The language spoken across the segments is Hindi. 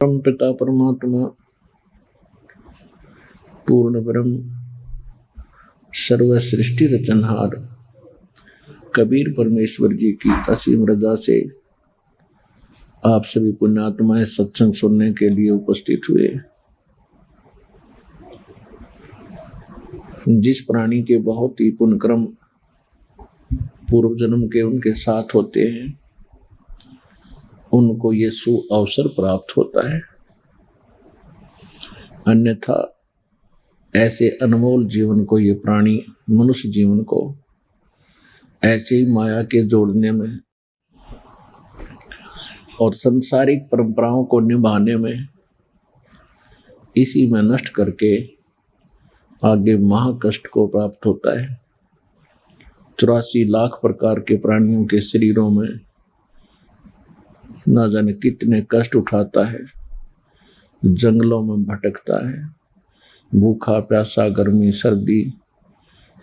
परम पिता परमात्मा पूर्ण ब्रह्म सर्व सृष्टि रचनहार कबीर परमेश्वर जी की असीम रजा से आप सभी पुण्यात्माएं सत्संग सुनने के लिए उपस्थित हुए। जिस प्राणी के बहुत ही पुण्यक्रम पूर्व जन्म के उनके साथ होते हैं, उनको ये सु अवसर प्राप्त होता है। अन्यथा ऐसे अनमोल जीवन को ये प्राणी मनुष्य जीवन को ऐसे ही माया के जोड़ने में और सांसारिक परंपराओं को निभाने में इसी में नष्ट करके आगे महाकष्ट को प्राप्त होता है। 84 लाख प्रकार के प्राणियों के शरीरों में न जाने कितने कष्ट उठाता है, जंगलों में भटकता है, भूखा प्यासा गर्मी सर्दी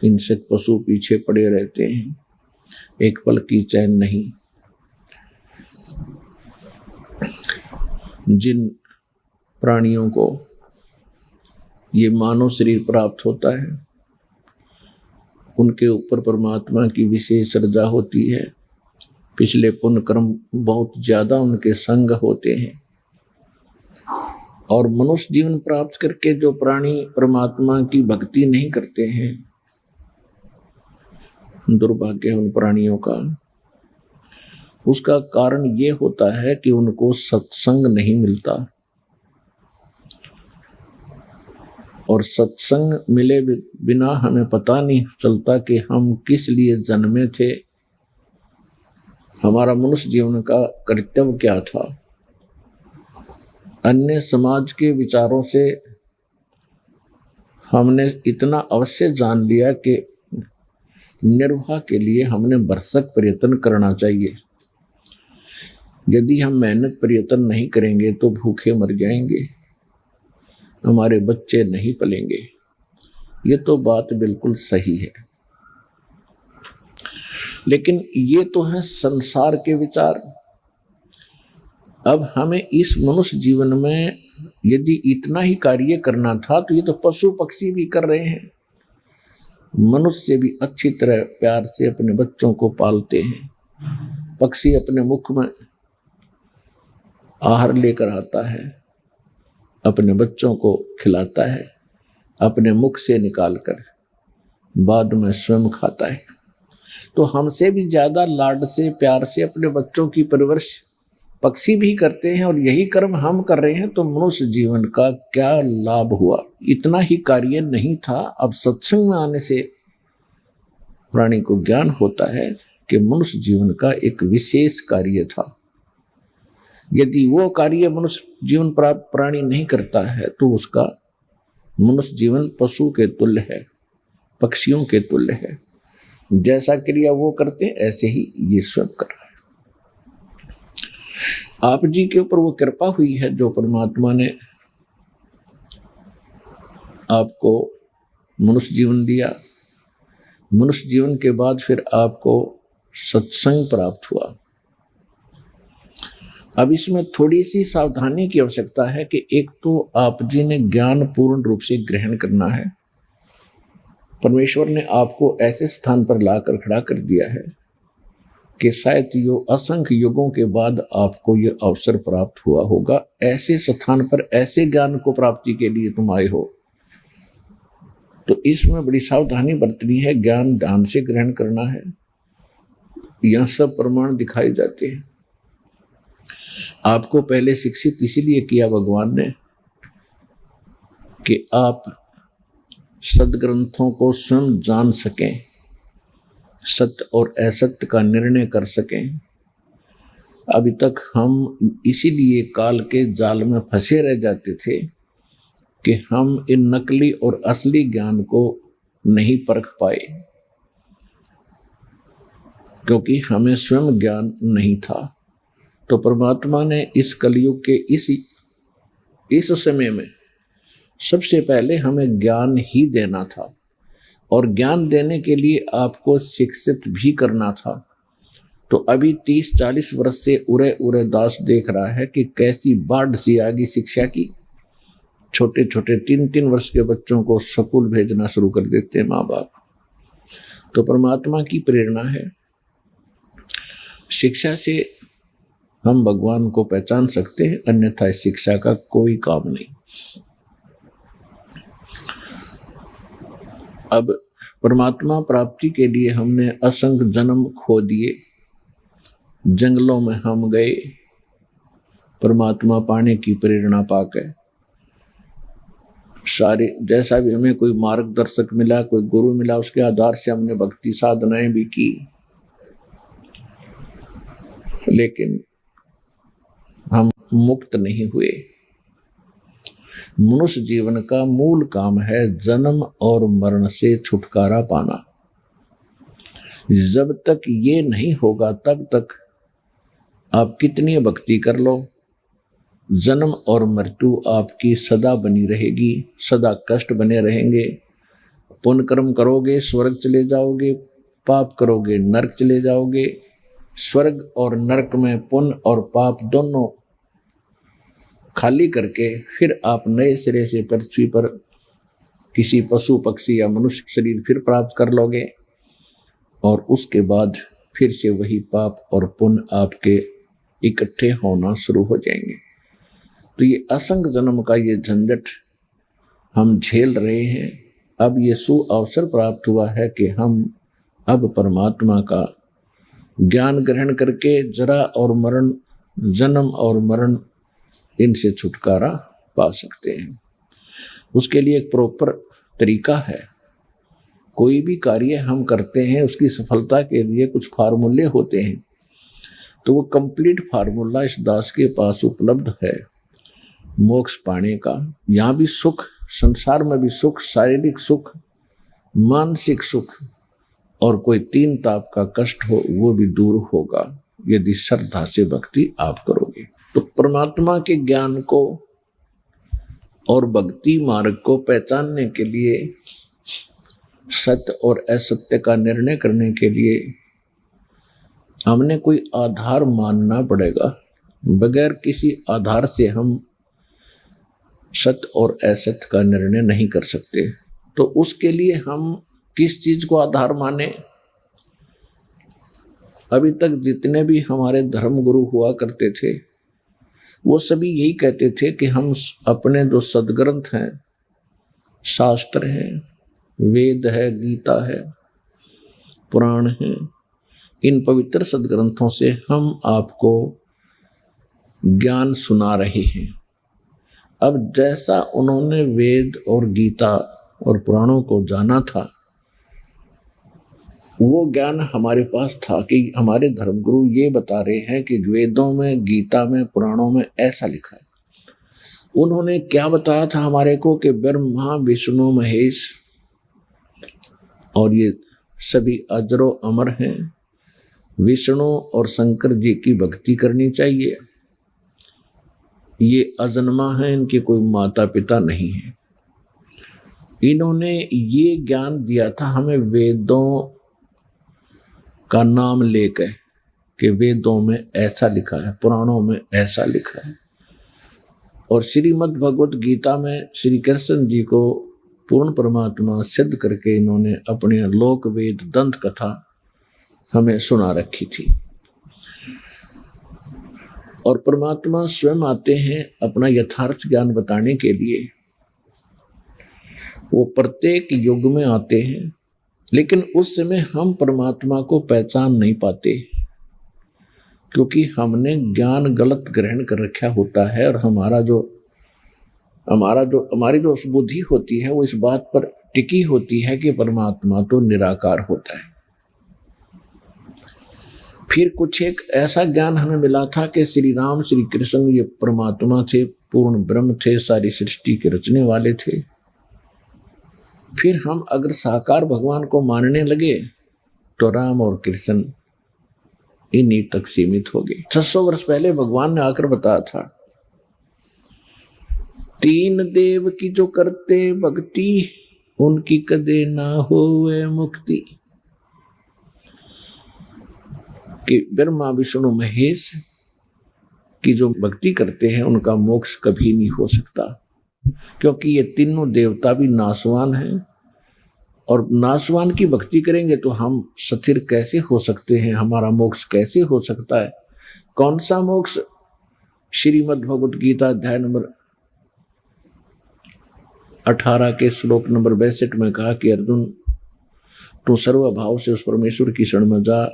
इनसे पशु पीछे पड़े रहते हैं, एक पल की चैन नहीं। जिन प्राणियों को ये मानव शरीर प्राप्त होता है, उनके ऊपर परमात्मा की विशेष रजा होती है। पिछले पुण्य कर्म बहुत ज्यादा उनके संग होते हैं और मनुष्य जीवन प्राप्त करके जो प्राणी परमात्मा की भक्ति नहीं करते हैं, दुर्भाग्य है उन प्राणियों का। उसका कारण ये होता है कि उनको सत्संग नहीं मिलता, और सत्संग मिले बिना हमें पता नहीं चलता कि हम किस लिए जन्मे थे, हमारा मनुष्य जीवन का कर्तव्य क्या था। अन्य समाज के विचारों से हमने इतना अवश्य जान लिया कि निर्वाह के लिए हमने भरसक प्रयत्न करना चाहिए। यदि हम मेहनत प्रयत्न नहीं करेंगे तो भूखे मर जाएंगे, हमारे बच्चे नहीं पलेंगे। ये तो बात बिल्कुल सही है, लेकिन ये तो है संसार के विचार। अब हमें इस मनुष्य जीवन में यदि इतना ही कार्य करना था तो ये तो पशु पक्षी भी कर रहे हैं। मनुष्य से भी अच्छी तरह प्यार से अपने बच्चों को पालते हैं। पक्षी अपने मुख में आहार लेकर आता है, अपने बच्चों को खिलाता है, अपने मुख से निकालकर बाद में स्वयं खाता है। तो हमसे भी ज्यादा लाड से प्यार से अपने बच्चों की परवरिश पक्षी भी करते हैं, और यही कर्म हम कर रहे हैं। तो मनुष्य जीवन का क्या लाभ हुआ? इतना ही कार्य नहीं था। अब सत्संग में आने से प्राणी को ज्ञान होता है कि मनुष्य जीवन का एक विशेष कार्य था। यदि वो कार्य मनुष्य जीवन प्राप्त प्राणी नहीं करता है तो उसका मनुष्य जीवन पशु के तुल्य है, पक्षियों के तुल्य है। जैसा क्रिया वो करते हैं ऐसे ही ये स्वयं कर रहा है। आप जी के ऊपर वो कृपा हुई है जो परमात्मा ने आपको मनुष्य जीवन दिया। मनुष्य जीवन के बाद फिर आपको सत्संग प्राप्त हुआ। अब इसमें थोड़ी सी सावधानी की आवश्यकता है कि एक तो आप जी ने ज्ञान पूर्ण रूप से ग्रहण करना है। परमेश्वर ने आपको ऐसे स्थान पर लाकर खड़ा कर दिया है कि शायद असंख्य युगों के बाद आपको ये अवसर प्राप्त हुआ होगा। ऐसे स्थान पर ऐसे ज्ञान को प्राप्ति के लिए तुम आए हो, तो इसमें बड़ी सावधानी बरतनी है। ज्ञान ध्यान से ग्रहण करना है। यह सब प्रमाण दिखाए जाते हैं। आपको पहले शिक्षित इसलिए किया भगवान ने कि आप सदग्रंथों को स्वयं जान सकें, सत्य और असत्य का निर्णय कर सकें। अभी तक हम इसीलिए काल के जाल में फंसे रह जाते थे कि हम इन नकली और असली ज्ञान को नहीं परख पाए, क्योंकि हमें स्वयं ज्ञान नहीं था। तो परमात्मा ने इस कलयुग के इस समय में सबसे पहले हमें ज्ञान ही देना था, और ज्ञान देने के लिए आपको शिक्षित भी करना था। तो अभी 30-40 वर्ष से उरे उरे दास देख रहा है कि कैसी बाढ़ सी आ गई शिक्षा की। छोटे छोटे 3-3 वर्ष के बच्चों को स्कूल भेजना शुरू कर देते हैं माँ बाप। तो परमात्मा की प्रेरणा है। शिक्षा से हम भगवान को पहचान सकते हैं, अन्यथा शिक्षा का कोई काम नहीं। अब परमात्मा प्राप्ति के लिए हमने असंख्य जन्म खो दिए, जंगलों में हम गए परमात्मा पाने की प्रेरणा पाकर। सारे जैसा भी हमें कोई मार्गदर्शक मिला, कोई गुरु मिला, उसके आधार से हमने भक्ति साधनाएं भी की, लेकिन हम मुक्त नहीं हुए। मनुष्य जीवन का मूल काम है जन्म और मरण से छुटकारा पाना। जब तक ये नहीं होगा तब तक आप कितनी भक्ति कर लो, जन्म और मृत्यु आपकी सदा बनी रहेगी, सदा कष्ट बने रहेंगे। पुण्य कर्म करोगे स्वर्ग चले जाओगे, पाप करोगे नरक चले जाओगे। स्वर्ग और नरक में पुण्य और पाप दोनों खाली करके फिर आप नए सिरे से पृथ्वी पर किसी पशु पक्षी या मनुष्य शरीर फिर प्राप्त कर लोगे, और उसके बाद फिर से वही पाप और पुण्य आपके इकट्ठे होना शुरू हो जाएंगे। तो ये असंख्य जन्म का ये झंझट हम झेल रहे हैं। अब ये सुअवसर प्राप्त हुआ है कि हम अब परमात्मा का ज्ञान ग्रहण करके जरा और मरण, जन्म और मरण, इनसे छुटकारा पा सकते हैं। उसके लिए एक प्रॉपर तरीका है। कोई भी कार्य हम करते हैं उसकी सफलता के लिए कुछ फार्मूले होते हैं, तो वो कंप्लीट फार्मूला इस दास के पास उपलब्ध है मोक्ष पाने का। यहाँ भी सुख, संसार में भी सुख, शारीरिक सुख, मानसिक सुख और कोई 3 ताप का कष्ट हो वो भी दूर होगा यदि श्रद्धा से भक्ति आप करोगे। तो परमात्मा के ज्ञान को और भक्ति मार्ग को पहचानने के लिए, सत्य और असत्य का निर्णय करने के लिए हमने कोई आधार मानना पड़ेगा। बगैर किसी आधार से हम सत्य और असत्य का निर्णय नहीं कर सकते। तो उसके लिए हम किस चीज को आधार माने? अभी तक जितने भी हमारे धर्म गुरु हुआ करते थे वो सभी यही कहते थे कि हम अपने जो सदग्रंथ हैं, शास्त्र हैं, वेद है, गीता है, पुराण है, इन पवित्र सदग्रंथों से हम आपको ज्ञान सुना रहे हैं। अब जैसा उन्होंने वेद और गीता और पुराणों को जाना था वो ज्ञान हमारे पास था कि हमारे धर्मगुरु ये बता रहे हैं कि वेदों में, गीता में, पुराणों में ऐसा लिखा है। उन्होंने क्या बताया था हमारे को कि ब्रह्मा, विष्णु, महेश और ये सभी अजरो अमर हैं। विष्णु और शंकर जी की भक्ति करनी चाहिए। ये अजन्मा है, इनके कोई माता पिता नहीं है। इन्होंने ये ज्ञान दिया था हमें वेदों का नाम लेकर कि वेदों में ऐसा लिखा है, पुराणों में ऐसा लिखा है। और श्रीमद् भगवत गीता में श्री कृष्ण जी को पूर्ण परमात्मा सिद्ध करके इन्होंने अपने लोक वेद दंत कथा हमें सुना रखी थी। और परमात्मा स्वयं आते हैं अपना यथार्थ ज्ञान बताने के लिए। वो प्रत्येक युग में आते हैं, लेकिन उस समय हम परमात्मा को पहचान नहीं पाते क्योंकि हमने ज्ञान गलत ग्रहण कर रखा होता है। और हमारी जो बुद्धि होती है वो इस बात पर टिकी होती है कि परमात्मा तो निराकार होता है। फिर कुछ एक ऐसा ज्ञान हमें मिला था कि श्री राम, श्री कृष्ण ये परमात्मा थे, पूर्ण ब्रह्म थे, सारी सृष्टि के रचने वाले थे। फिर हम अगर साकार भगवान को मानने लगे तो राम और कृष्ण इन्हीं तक सीमित हो गए। 600 वर्ष पहले भगवान ने आकर बताया था, 3 देव की जो करते भक्ति उनकी कदे ना होवे मुक्ति। कि ब्रह्मा विष्णु महेश की जो भक्ति करते हैं उनका मोक्ष कभी नहीं हो सकता, क्योंकि ये तीनों देवता भी नाशवान हैं, और नाशवान की भक्ति करेंगे तो हम स्थिर कैसे हो सकते हैं, हमारा मोक्ष कैसे हो सकता है। कौन सा मोक्ष? श्रीमद् भगवत गीता अध्याय नंबर 18 के श्लोक नंबर 62 में कहा कि अर्जुन, तू सर्वभाव से उस परमेश्वर की शरण में जा,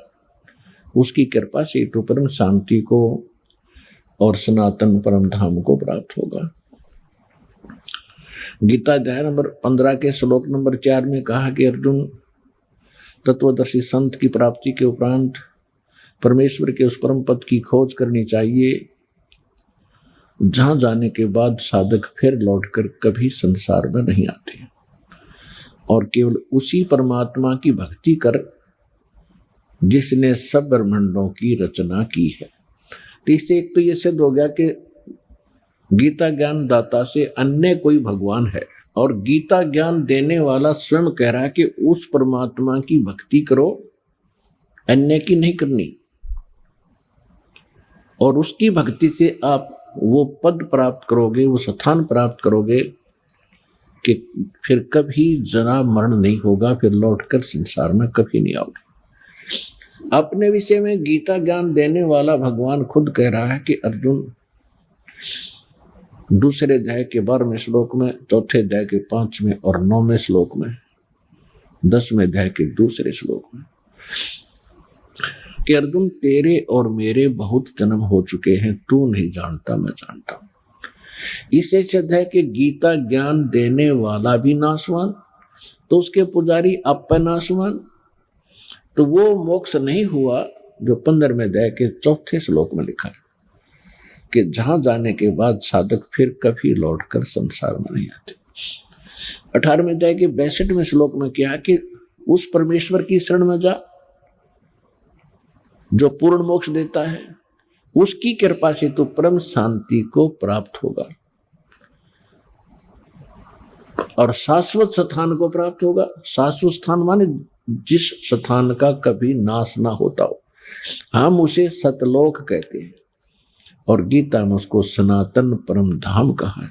उसकी कृपा से तू परम शांति को और सनातन परम धाम को प्राप्त होगा। गीता अध्याय नंबर 15 के श्लोक नंबर 4 में कहा कि अर्जुन, तत्वदर्शी संत की प्राप्ति के उपरांत परमेश्वर के उस परम पद की खोज करनी चाहिए, जहां जाने के बाद साधक फिर लौटकर कभी संसार में नहीं आते, और केवल उसी परमात्मा की भक्ति कर जिसने सब ब्रह्मांडों की रचना की है। तो इससे एक तो ये सिद्ध हो गया कि गीता ज्ञान दाता से अन्य कोई भगवान है, और गीता ज्ञान देने वाला स्वयं कह रहा है कि उस परमात्मा की भक्ति करो, अन्य की नहीं करनी, और उसकी भक्ति से आप वो पद प्राप्त करोगे, वो स्थान प्राप्त करोगे कि फिर कभी जरा मरण नहीं होगा, फिर लौटकर संसार में कभी नहीं आओगे। अपने विषय में गीता ज्ञान देने वाला भगवान खुद कह रहा है कि अर्जुन, दूसरे अध्याय के 12वें श्लोक में, चौथे अध्याय के 5वें और 9वें श्लोक में, 10वें अध्याय के दूसरे श्लोक में, कि अर्जुन, तेरे और मेरे बहुत जन्म हो चुके हैं, तू नहीं जानता, मैं जानता हूं। इससे सिद्ध है कि गीता ज्ञान देने वाला भी नाशवान, तो उसके पुजारी अपनाशवान, तो वो मोक्ष नहीं हुआ जो 15वें अध्याय के 4थे श्लोक में लिखा है कि जहां जाने के बाद साधक फिर कभी लौटकर संसार में नहीं आते। 18वें अध्याय के 62वें श्लोक में क्या कि उस परमेश्वर की शरण में जा जो पूर्ण मोक्ष देता है, उसकी कृपा से तो परम शांति को प्राप्त होगा और शाश्वत स्थान को प्राप्त होगा। शाश्वत स्थान माने जिस स्थान का कभी नाश ना होता हो, हम उसे सतलोक कहते हैं, और गीता में उसको सनातन परम धाम कहा है।